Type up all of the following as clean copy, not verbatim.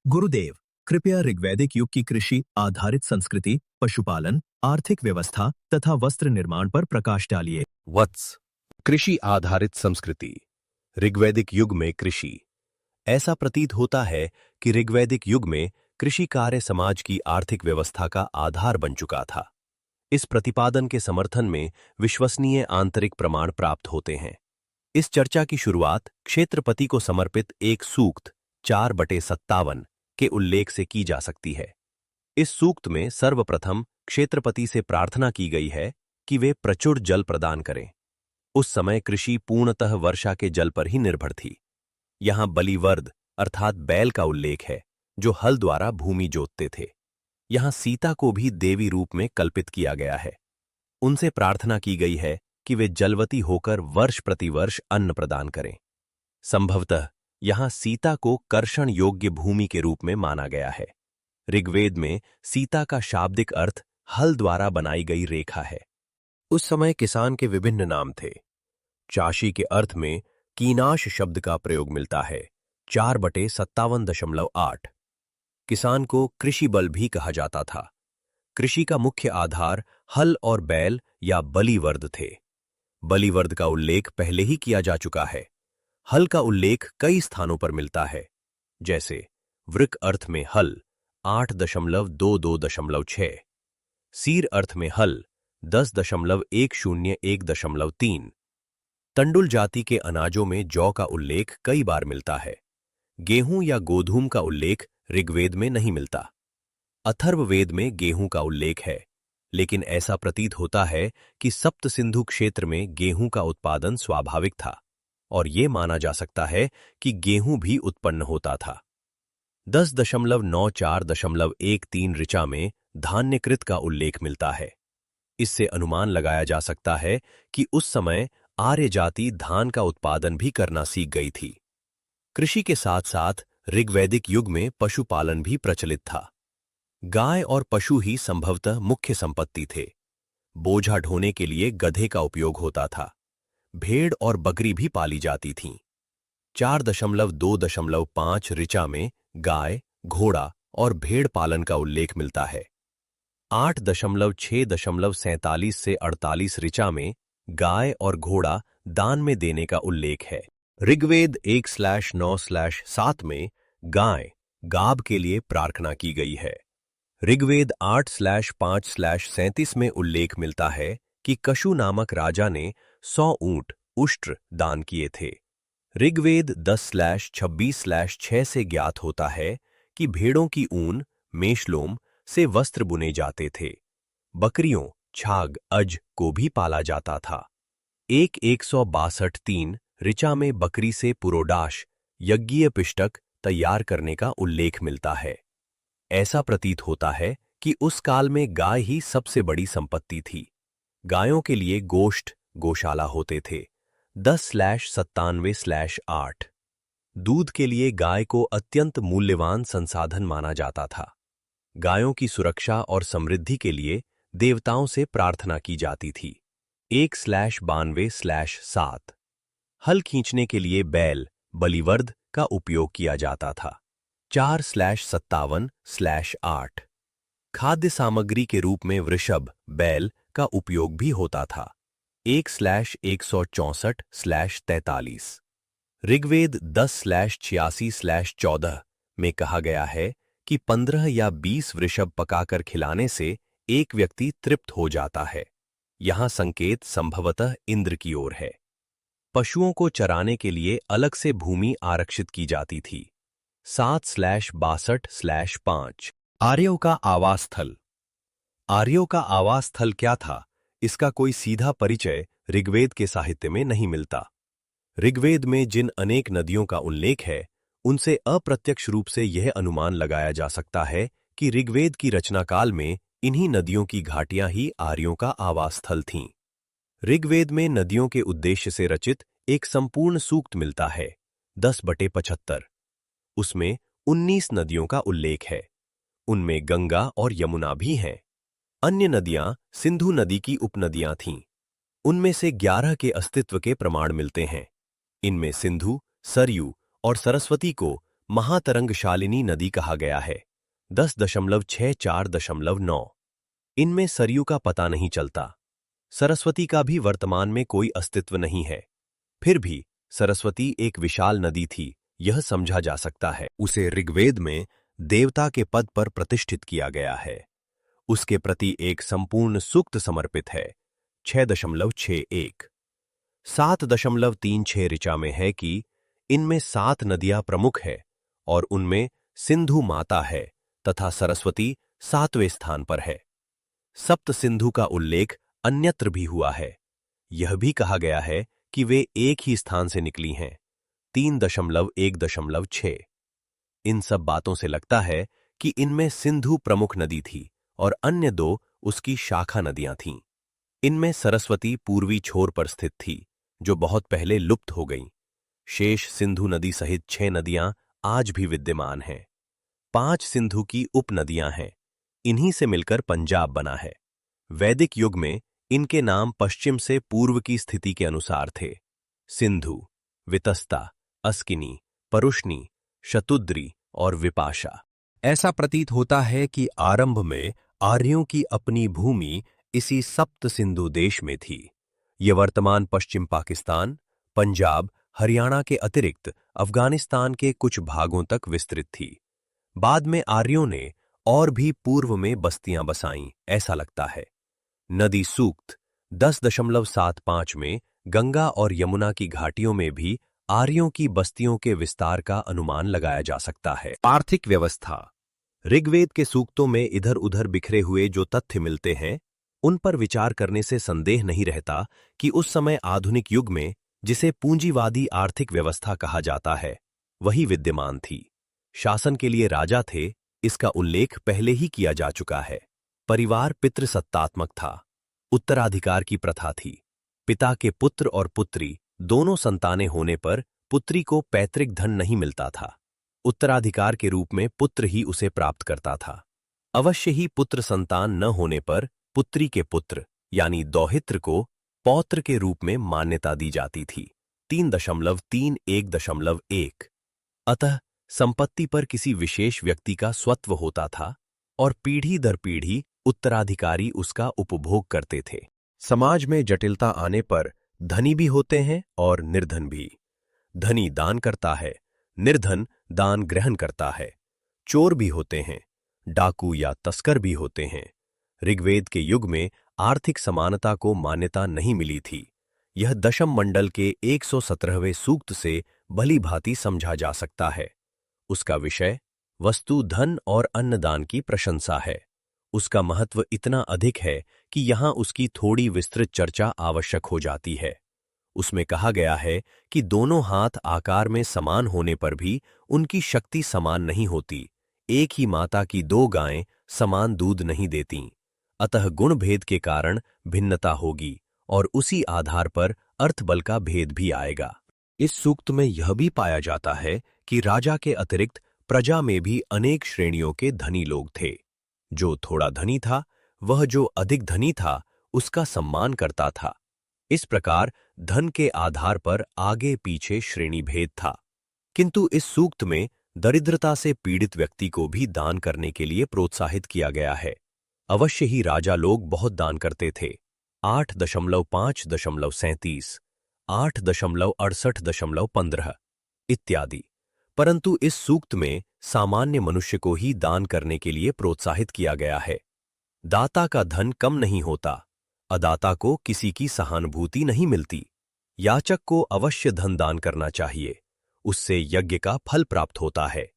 गुरुदेव, कृपया ऋग्वैदिक युग की कृषि आधारित संस्कृति, पशुपालन, आर्थिक व्यवस्था तथा वस्त्र निर्माण पर प्रकाश डालिए। वत्स, कृषि आधारित संस्कृति। ऋग्वैदिक युग में कृषि। ऐसा प्रतीत होता है कि ऋग्वैदिक युग में कृषि कार्य समाज की आर्थिक व्यवस्था का आधार बन चुका था। इस प्रतिपादन के समर्थन में विश्वसनीय आंतरिक प्रमाण प्राप्त होते हैं। इस चर्चा की शुरुआत क्षेत्रपति को समर्पित एक सूक्त 4/57 के उल्लेख से की जा सकती है। इस सूक्त में सर्वप्रथम क्षेत्रपति से प्रार्थना की गई है कि वे प्रचुर जल प्रदान करें। उस समय कृषि पूर्णतः वर्षा के जल पर ही निर्भर थी। यहां बलिवर्द अर्थात बैल का उल्लेख है, जो हल द्वारा भूमि जोतते थे। यहां सीता को भी देवी रूप में कल्पित किया गया है। उनसे प्रार्थना की गई है कि वे जलवती होकर वर्ष प्रतिवर्ष अन्न प्रदान करें। संभवतः यहां सीता को कर्षण योग्य भूमि के रूप में माना गया है। ऋग्वेद में सीता का शाब्दिक अर्थ हल द्वारा बनाई गई रेखा है। उस समय किसान के विभिन्न नाम थे। चाषी के अर्थ में कीनाश शब्द का प्रयोग मिलता है, 4/57.8। किसान को कृषि बल भी कहा जाता था। कृषि का मुख्य आधार हल और बैल या बलिवर्द थे। बलिवर्द का उल्लेख पहले ही किया जा चुका है। हल का उल्लेख कई स्थानों पर मिलता है, जैसे वृक अर्थ में हल 8.22.6, सीर अर्थ में हल 10.101.3। तंडुल जाति के अनाजों में जौ का उल्लेख कई बार मिलता है। गेहूं या गोधूम का उल्लेख ऋग्वेद में नहीं मिलता। अथर्ववेद में गेहूं का उल्लेख है, लेकिन ऐसा प्रतीत होता है कि सप्त सिंधु क्षेत्र में गेहूं का उत्पादन स्वाभाविक था और ये माना जा सकता है कि गेहूं भी उत्पन्न होता था। 10.94.13 ऋचा में धान्यकृत का उल्लेख मिलता है। इससे अनुमान लगाया जा सकता है कि उस समय आर्य जाति धान का उत्पादन भी करना सीख गई थी। कृषि के साथ साथ ऋग्वैदिक युग में पशुपालन भी प्रचलित था। गाय और पशु ही संभवतः मुख्य संपत्ति थे। बोझा ढोने के लिए गधे का उपयोग होता था। भेड़ और बकरी भी पाली जाती थीं। 4.2.5 ऋचा में गाय, घोड़ा और भेड़ पालन का उल्लेख मिलता है। 8.6.47 से 48 ऋचा में गाय और घोड़ा दान में देने का उल्लेख है। ऋग्वेद 1/9/7 में गाय, गाब के लिए प्रार्थना की गई है। ऋग्वेद 8/5/37 में उल्लेख मिलता है कि कशु नामक राजा ने 100 ऊंट उष्ट्र दान किए थे। ऋग्वेद 10/26/6 से ज्ञात होता है कि भेड़ों की ऊन, मेषलोम से वस्त्र बुने जाते थे। बकरियों, छाग, अज को भी पाला जाता था। 1/162.3 ऋचा में बकरी से पुरोडाश, यज्ञीय पिष्टक तैयार करने का उल्लेख मिलता है। ऐसा प्रतीत होता है कि उस काल में गाय ही सबसे बड़ी संपत्ति थी। गायों के लिए गोष्ठ, गौशाला होते थे। 10/97/8 दूध के लिए गाय को अत्यंत मूल्यवान संसाधन माना जाता था। गायों की सुरक्षा और समृद्धि के लिए देवताओं से प्रार्थना की जाती थी। 1/92/7 हल खींचने के लिए बैल, बलिवर्द का उपयोग किया जाता था। 4/57/8 खाद्य सामग्री के रूप में वृषभ, बैल का उपयोग भी होता था। 1/164/43 ऋग्वेद 10/86/14 में कहा गया है कि 15 या 20 वृषभ पकाकर खिलाने से एक व्यक्ति तृप्त हो जाता है। यहां संकेत संभवतः इंद्र की ओर है। पशुओं को चराने के लिए अलग से भूमि आरक्षित की जाती थी। 7/62/5 आर्यों का आवास स्थल। आर्यों का आवास स्थल क्या था, इसका कोई सीधा परिचय ऋग्वेद के साहित्य में नहीं मिलता। ऋग्वेद में जिन अनेक नदियों का उल्लेख है, उनसे अप्रत्यक्ष रूप से यह अनुमान लगाया जा सकता है कि ऋग्वेद की रचना काल में इन्हीं नदियों की घाटियां ही आर्यों का आवास स्थल थीं। ऋग्वेद में नदियों के उद्देश्य से रचित एक संपूर्ण सूक्त मिलता है, 10/75। उसमें 19 नदियों का उल्लेख है। उनमें गंगा और यमुना भी हैं। अन्य नदियां सिंधु नदी की उपनदियां थीं। उनमें से 11 के अस्तित्व के प्रमाण मिलते हैं। इनमें सिंधु, सरयू और सरस्वती को महातरंगशालिनी नदी कहा गया है। 10.64.9। इनमें सरयू का पता नहीं चलता। सरस्वती का भी वर्तमान में कोई अस्तित्व नहीं है। फिर भी सरस्वती एक विशाल नदी थी, यह समझा जा सकता है। उसे ऋग्वेद में देवता के पद पर प्रतिष्ठित किया गया है। उसके प्रति एक संपूर्ण सूक्त समर्पित है। 6.61। 7.36 ऋचा में है कि इनमें 7 नदियां प्रमुख है और उनमें सिंधु माता है तथा सरस्वती 7वें स्थान पर है। सप्त सिंधु का उल्लेख अन्यत्र भी हुआ है। यह भी कहा गया है कि वे एक ही स्थान से निकली हैं। 3.1.6। इन सब बातों से लगता है कि इनमें सिंधु प्रमुख नदी थी और अन्य 2 उसकी शाखा नदियां थीं। इनमें सरस्वती पूर्वी छोर पर स्थित थी, जो बहुत पहले लुप्त हो गईं। शेष सिंधु नदी सहित 6 नदियां आज भी विद्यमान हैं। 5 सिंधु की उपनदियां हैं। इन्हीं से मिलकर पंजाब बना है। वैदिक युग में इनके नाम पश्चिम से पूर्व की स्थिति के अनुसार थे। सिंधु, वितस्ता, अस्किनी, परुष्णी, शतुद्री और विपाशा। ऐसा प्रतीत होता है कि आरंभ में आर्यों की अपनी भूमि इसी सप्त सिंधु देश में थी। यह वर्तमान पश्चिम पाकिस्तान, पंजाब, हरियाणा के अतिरिक्त अफगानिस्तान के कुछ भागों तक विस्तृत थी। बाद में आर्यों ने और भी पूर्व में बस्तियां बसाईं, ऐसा लगता है। नदी सूक्त 10.75 में गंगा और यमुना की घाटियों में भी आर्यों की बस्तियों के विस्तार का अनुमान लगाया जा सकता है। आर्थिक व्यवस्था। ऋग्वेद के सूक्तों में इधर उधर बिखरे हुए जो तथ्य मिलते हैं, उन पर विचार करने से संदेह नहीं रहता कि उस समय आधुनिक युग में जिसे पूंजीवादी आर्थिक व्यवस्था कहा जाता है, वही विद्यमान थी। शासन के लिए राजा थे, इसका उल्लेख पहले ही किया जा चुका है। परिवार पितृसत्तात्मक था। उत्तराधिकार की प्रथा थी। पिता के पुत्र और पुत्री दोनों संतानें होने पर पुत्री को पैतृक धन नहीं मिलता था। उत्तराधिकार के रूप में पुत्र ही उसे प्राप्त करता था। अवश्य ही पुत्र संतान न होने पर पुत्री के पुत्र यानी दौहित्र को पौत्र के रूप में मान्यता दी जाती थी। 3.3.1.1। अतः संपत्ति पर किसी विशेष व्यक्ति का स्वत्व होता था और पीढ़ी दर पीढ़ी उत्तराधिकारी उसका उपभोग करते थे। समाज में जटिलता आने पर धनी भी होते हैं और निर्धन भी। धनी दान करता है, निर्धन दान ग्रहण करता है। चोर भी होते हैं, डाकू या तस्कर भी होते हैं। ऋग्वेद के युग में आर्थिक समानता को मान्यता नहीं मिली थी। यह दशम मंडल के 117वें सूक्त से भली भांति समझा जा सकता है। उसका विषय वस्तु, धन और अन्नदान की प्रशंसा है। उसका महत्व इतना अधिक है कि यहां उसकी थोड़ी विस्तृत चर्चा आवश्यक हो जाती है। उसमें कहा गया है कि दोनों हाथ आकार में समान होने पर भी उनकी शक्ति समान नहीं होती। एक ही माता की 2 गायें समान दूध नहीं देतीं। अतः गुण भेद के कारण भिन्नता होगी और उसी आधार पर अर्थबल का भेद भी आएगा। इस सूक्त में यह भी पाया जाता है कि राजा के अतिरिक्त प्रजा में भी अनेक श्रेणियों के धनी लोग थे। जो थोड़ा धनी था, वह जो अधिक धनी था उसका सम्मान करता था। इस प्रकार धन के आधार पर आगे पीछे श्रेणी भेद था। किंतु इस सूक्त में दरिद्रता से पीड़ित व्यक्ति को भी दान करने के लिए प्रोत्साहित किया गया है। अवश्य ही राजा लोग बहुत दान करते थे। 8.5.37, 8.68.15 इत्यादि। परंतु इस सूक्त में सामान्य मनुष्य को ही दान करने के लिए प्रोत्साहित किया गया है। दाता का धन कम नहीं होता, अदाता को किसी की सहानुभूति नहीं मिलती। याचक को अवश्य धन दान करना चाहिए, उससे यज्ञ का फल प्राप्त होता है।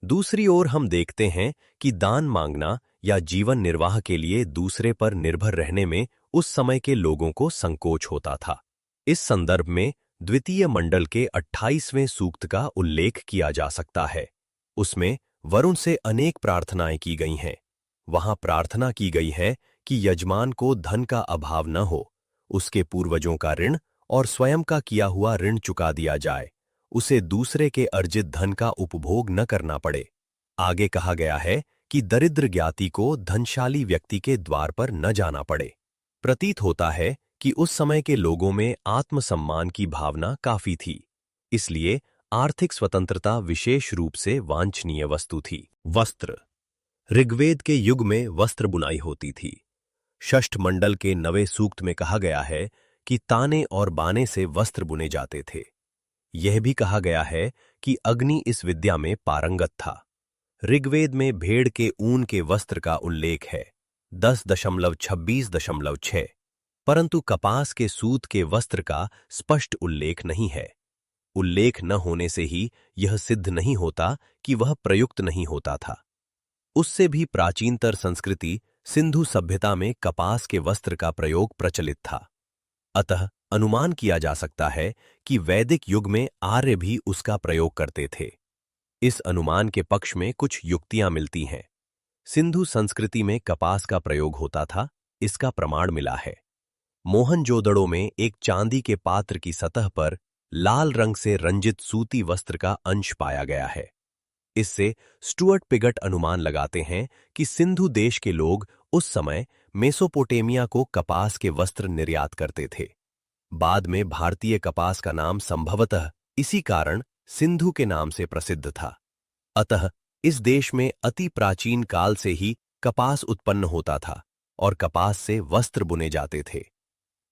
दूसरी ओर हम देखते हैं कि दान मांगना या जीवन निर्वाह के लिए दूसरे पर निर्भर रहने में उस समय के लोगों को संकोच होता था। इस संदर्भ में द्वितीय मंडल के 28वें सूक्त का उल्लेख किया जा सकता है। उसमें वरुण से अनेक प्रार्थनाएं की गई हैं। वहां प्रार्थना की गई है कि यजमान को धन का अभाव न हो, उसके पूर्वजों का ऋण और स्वयं का किया हुआ ऋण चुका दिया जाए, उसे दूसरे के अर्जित धन का उपभोग न करना पड़े। आगे कहा गया है कि दरिद्र ज्ञाति को धनशाली व्यक्ति के द्वार पर न जाना पड़े। प्रतीत होता है कि उस समय के लोगों में आत्मसम्मान की भावना काफी थी, इसलिए आर्थिक स्वतंत्रता विशेष रूप से वांछनीय वस्तु थी। वस्त्र। ऋग्वेद के युग में वस्त्र बुनाई होती थी। षष्ठ मंडल के 9वें सूक्त में कहा गया है कि ताने और बाने से वस्त्र बुने जाते थे। यह भी कहा गया है कि अग्नि इस विद्या में पारंगत था। ऋग्वेद में भेड़ के ऊन के वस्त्र का उल्लेख है 10.26.6, परंतु कपास के सूत के वस्त्र का स्पष्ट उल्लेख नहीं है। उल्लेख न होने से ही यह सिद्ध नहीं होता कि वह प्रयुक्त नहीं होता था। उससे भी प्राचीनतर संस्कृति सिंधु सभ्यता में कपास के वस्त्र का प्रयोग प्रचलित था। अतः अनुमान किया जा सकता है कि वैदिक युग में आर्य भी उसका प्रयोग करते थे। इस अनुमान के पक्ष में कुछ युक्तियां मिलती हैं। सिंधु संस्कृति में कपास का प्रयोग होता था, इसका प्रमाण मिला है। मोहनजोदड़ो में एक चांदी के पात्र की सतह पर लाल रंग से रंजित सूती वस्त्र का अंश पाया गया है। इससे स्टुअर्ट पिगट अनुमान लगाते हैं कि सिंधु देश के लोग उस समय मेसोपोटेमिया को कपास के वस्त्र निर्यात करते थे। बाद में भारतीय कपास का नाम संभवतः इसी कारण सिंधु के नाम से प्रसिद्ध था। अतः इस देश में अति प्राचीन काल से ही कपास उत्पन्न होता था और कपास से वस्त्र बुने जाते थे।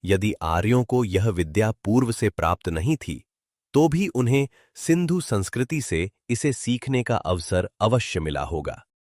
यदि आर्यों को यह विद्या पूर्व से प्राप्त नहीं थी, तो भी उन्हें सिंधु संस्कृति से इसे सीखने का अवसर अवश्य मिला होगा।